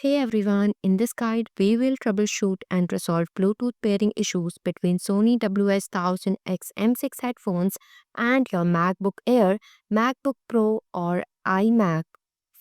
Hey everyone, in this guide, we will troubleshoot and resolve Bluetooth pairing issues between Sony WS-1000X M6 headphones and your MacBook Air, MacBook Pro, or iMac.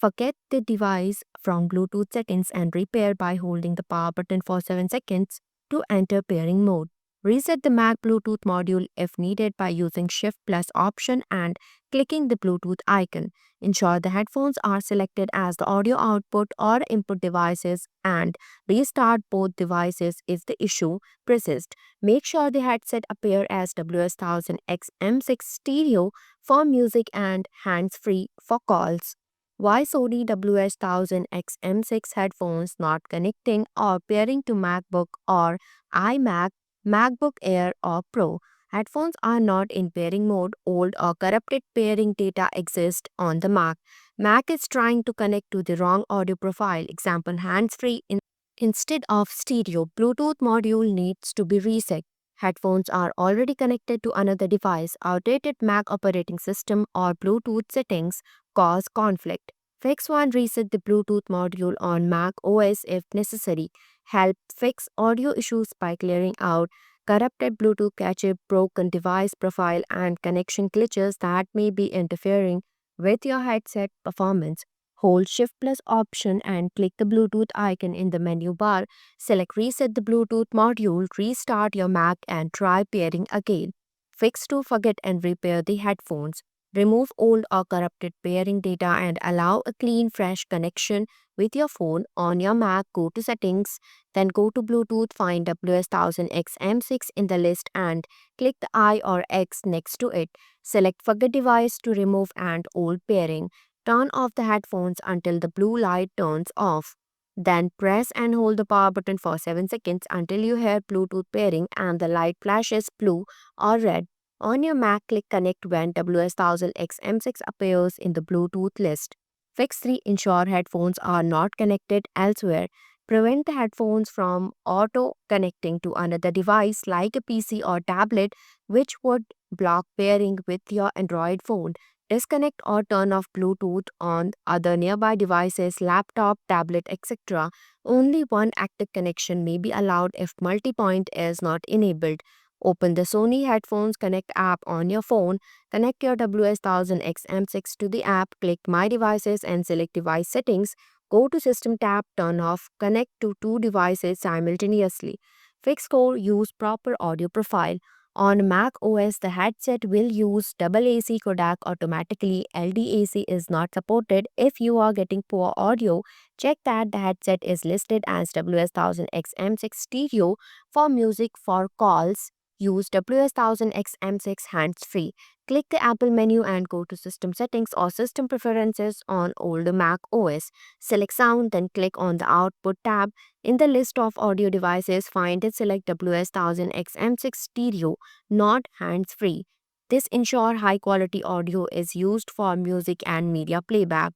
Forget the device from Bluetooth settings and repair by holding the power button for 7 seconds to enter pairing mode. Reset the Mac Bluetooth module if needed by using Shift plus Option and clicking the Bluetooth icon. Ensure the headphones are selected as the audio output or input devices and restart both devices if the issue persists. Make sure the headset appear as WS1000X M6 stereo for music and hands-free for calls. Why Sony WS1000X M6 headphones not connecting or pairing to MacBook or iMac, MacBook Air or Pro? Headphones are not in pairing mode. Old or corrupted pairing data exists on the Mac. Mac is trying to connect to the wrong audio profile, example hands-free instead of stereo. Bluetooth module needs to be reset. Headphones are already connected to another device. Outdated Mac operating system or Bluetooth settings cause conflict. Fix 1. Reset the Bluetooth module on Mac OS if necessary. Help fix audio issues by clearing out corrupted Bluetooth cache, broken device profile, and connection glitches that may be interfering with your headset performance. Hold Shift plus Option and click the Bluetooth icon in the menu bar. Select Reset the Bluetooth module, restart your Mac, and try pairing again. Fix to forget and repair the headphones. Remove old or corrupted pairing data and allow a clean, fresh connection with your phone. On your Mac, go to Settings, then go to Bluetooth, find WS1000X M6 in the list and click the I or X next to it. Select Forget Device to remove and old pairing. Turn off the headphones until the blue light turns off. Then press and hold the power button for 7 seconds until you hear Bluetooth pairing and the light flashes blue or red. On your Mac, click Connect when WS1000X M6 appears in the Bluetooth list. Fix 3. Ensure headphones are not connected elsewhere. Prevent the headphones from auto connecting to another device like a PC or tablet, which would block pairing with your Android phone. Disconnect or turn off Bluetooth on other nearby devices, laptop, tablet, etc. Only one active connection may be allowed if multi-point is not enabled. Open the Sony Headphones Connect app on your phone. Connect your WS1000X M6 to the app, click My Devices and select Device Settings. Go to System tab, turn off Connect to two devices simultaneously. Fix Core, use proper audio profile. On Mac OS, the headset will use double AC codec automatically. LDAC is not supported. If you are getting poor audio, check that the headset is listed as WS1000X M6 stereo for music. For calls, use WS1000X M6 hands-free. Click the Apple menu and go to System Settings or System Preferences on older Mac OS. Select Sound, then click on the Output tab. In the list of audio devices, find and select WS1000X M6 stereo, not hands-free. This ensures high-quality audio is used for music and media playback.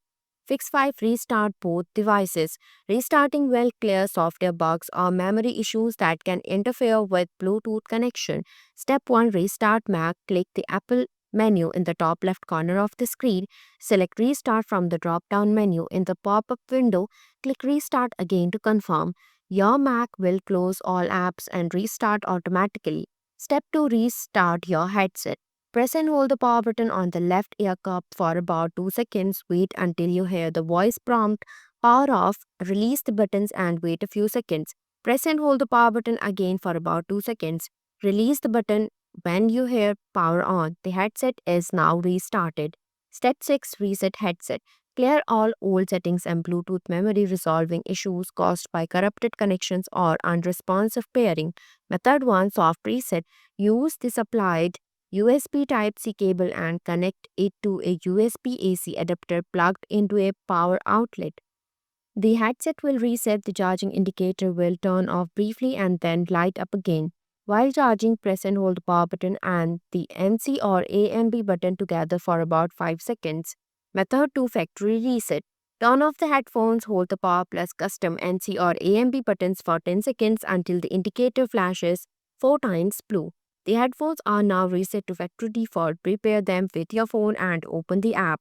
Fix 5. Restart both devices. Restarting will clear software bugs or memory issues that can interfere with Bluetooth connection. Step 1. Restart Mac. Click the Apple menu in the top left corner of the screen. Select Restart from the drop-down menu. In the pop-up window, click Restart again to confirm. Your Mac will close all apps and restart automatically. Step 2. Restart your headset. Press and hold the power button on the left ear cup for about 2 seconds. Wait until you hear the voice prompt. Power off. Release the buttons and wait a few seconds. Press and hold the power button again for about 2 seconds. Release the button when you hear power on. The headset is now restarted. Step 6. Reset headset. Clear all old settings and Bluetooth memory, resolving issues caused by corrupted connections or unresponsive pairing. Method 1. Soft reset. Use the supplied USB Type-C cable and connect it to a USB AC adapter plugged into a power outlet. The headset will reset, the charging indicator will turn off briefly and then light up again. While charging, press and hold the power button and the NC or AMB button together for about 5 seconds. Method 2. Factory reset. Turn off the headphones, hold the power plus custom NC or AMB buttons for 10 seconds until the indicator flashes 4 times blue. The headphones are now reset to factory default. Prepare them with your phone and open the app.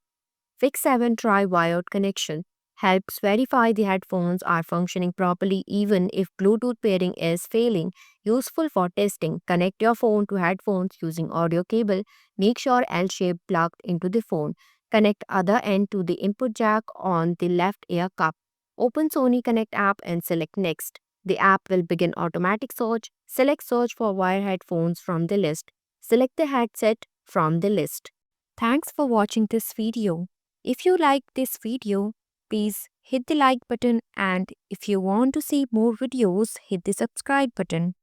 Fix 7. Try wired connection. helps verify the headphones are functioning properly even if Bluetooth pairing is failing. Useful for testing. Connect your phone to headphones using audio cable. Make sure L-shape plugged into the phone. Connect other end to the input jack on the left ear cup. Open Sony Connect app and select Next. The app will begin automatic search. Select Search for wire headphones from the list. Select the headset from the list. Thanks for watching this video. If you liked this video, please hit the like button, and if you want to see more videos, hit the subscribe button.